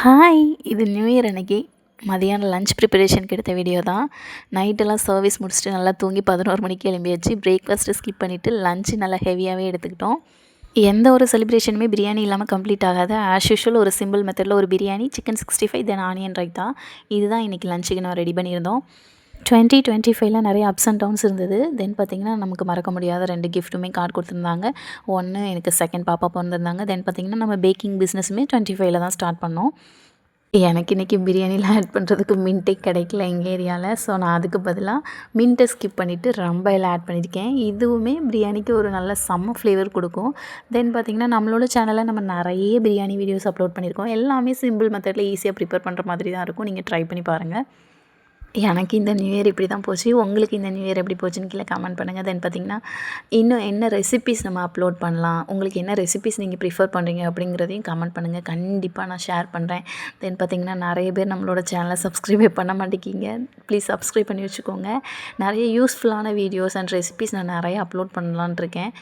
Hi! இது new year அன்னைக்கு மதியானம் லஞ்ச் ப்ரிப்பரேஷனுக்கு எடுத்த வீடியோ தான். நைட்டெல்லாம் சர்வீஸ் முடிச்சுட்டு நல்லா தூங்கி 11 மணிக்கு எழும்பியாச்சு. பிரேக்ஃபாஸ்ட்டு ஸ்கிப் பண்ணிவிட்டு லஞ்ச் நல்லா ஹெவியாகவே எடுத்துக்கிட்டோம். எந்த ஒரு செலிப்ரேஷனுமே பிரியாணி இல்லாமல் கம்ப்ளீட் ஆகாது. ஆஸ் யூஷுவல் ஒரு சிம்பிள் மெத்தடில் ஒரு பிரியாணி, சிக்கன் 65 தென் ஆனியன் ரைத்தா. இதுதான் இன்றைக்கி லஞ்சுக்கு நான் ரெடி பண்ணியிருந்தோம். 2025ல நிறைய அப்ஸ் அண்ட் டவுன்ஸ் இருந்தது. தென் பார்த்திங்கன்னா நமக்கு மறக்க முடியாத 2 கிஃப்ட்டுமே கார்டு கொடுத்துருந்தாங்க. ஒன்று எனக்கு செகண்ட் பாப்பா பிறந்திருந்தாங்க. தென் பார்த்திங்கன்னா நம்ம பேக்கிங் பிஸ்னஸுமே 25ல தான் ஸ்டார்ட் பண்ணோம். எனக்கு இன்றைக்கி பிரியாணியில் ஆட் பண்ணுறதுக்கு மின்ட்டே கிடைக்கல எங்கள் ஏரியாவில். ஸோ நான் அதுக்கு பதிலாக மின்ட்டை ஸ்கிப் பண்ணிவிட்டு ரம்பையில் ஆட் பண்ணியிருக்கேன். இதுவுமே பிரியாணிக்கு ஒரு நல்ல செம்ம ஃப்ளேவர் கொடுக்கும். தென் பார்த்திங்கன்னா நம்மளோட சேனலில் நம்ம நிறைய பிரியாணி வீடியோஸ் அப்லோட் பண்ணியிருக்கோம். எல்லாமே சிம்பிள் மெத்தடில் ஈஸியாக ப்ரிப்பேர் பண்ணுற மாதிரி தான் இருக்கும். நீங்கள் ட்ரை பண்ணி பாருங்கள். எனக்கு இந்த நியூ இயர் இப்படி தான் போச்சு. உங்களுக்கு இந்த நியூ இயர் எப்படி போச்சுன்னு கீழே கமெண்ட் பண்ணுங்கள். தென் பார்த்திங்கன்னா இன்னும் என்ன ரெசிபீஸ் நம்ம அப்லோட் பண்ணலாம், உங்களுக்கு என்ன ரெசிபீஸ் நீங்கள் ப்ரிஃபர் பண்ணுறீங்க அப்படிங்கிறதையும் கமெண்ட் பண்ணுங்கள். கண்டிப்பாக நான் ஷேர் பண்ணுறேன். தென் பார்த்திங்கன்னா நிறைய பேர் நம்மளோட சேனலை சப்ஸ்கிரைபே பண்ண மாட்டேங்கிங்க. ப்ளீஸ் சப்ஸ்கிரைப் பண்ணி வச்சுக்கோங்க. நிறைய யூஸ்ஃபுல்லான வீடியோஸ் அண்ட் ரெசிபீஸ் நான் நிறைய அப்லோட் பண்ணலான்னு இருக்கேன்.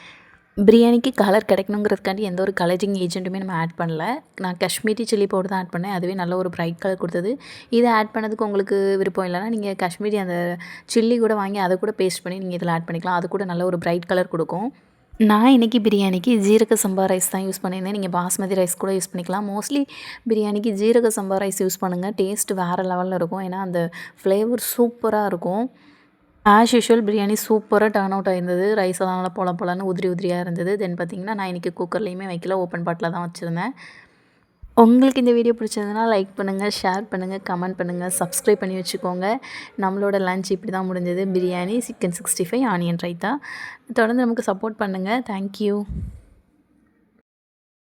பிரியாணிக்கு கலர் கிடைக்கணுங்கிறதுக்காண்டி எந்த ஒரு கலரிங் ஏஜென்ட்டுமே நம்ம ஆட் பண்ணல. நான் காஷ்மீரி சில்லி பவுடர் தான் ஆட் பண்ணேன். அதுவே நல்ல ஒரு பிரைட் கலர் கொடுத்தது. இதை ஆட் பண்ணதுக்கு உங்களுக்கு விருப்பம் இல்லைனா நீங்கள் காஷ்மீரி அந்த சில்லி கூட வாங்கி அதை கூட பேஸ்ட் பண்ணி நீங்கள் இதில் ஆட் பண்ணிக்கலாம். அது கூட நல்ல ஒரு பிரைட் கலர் கொடுக்கும். நான் இன்றைக்கி பிரியாணிக்கு ஜீரக சம்பா ரைஸ் தான் யூஸ் பண்ணியிருந்தேன். நீங்கள் பாஸ்மதி ரைஸ் கூட யூஸ் பண்ணிக்கலாம். மோஸ்ட்லி பிரியாணிக்கு ஜீரக சம்பா ரைஸ் யூஸ் பண்ணுங்கள். டேஸ்ட் வேறு லெவலில் இருக்கும். ஏன்னா அந்த ஃப்ளேவர் சூப்பராக இருக்கும். ஆஸ் யூஷுவல் பிரியாணி சூப்பராக டர்ன் அவுட் ஆயிருந்தது. ரைஸ் எல்லாம் நல்லா பொல பொலன்னு உதிரியாக இருந்தது. தென் பார்த்திங்கன்னா நான் இன்றைக்கி குக்கர்லேயுமே வைக்கல, ஓப்பன் பாட்டில் தான் வச்சுருந்தேன். உங்களுக்கு இந்த வீடியோ பிடிச்சதுன்னா லைக் பண்ணுங்கள், ஷேர் பண்ணுங்கள், கமெண்ட் பண்ணுங்கள், சப்ஸ்கிரைப் பண்ணி வச்சுக்கோங்க. நம்மளோட லஞ்ச் இப்படி தான் முடிஞ்சது. Biryani, chicken 65, onion raita. தொடர்ந்து நமக்கு சப்போர்ட் பண்ணுங்கள். தேங்க்யூ.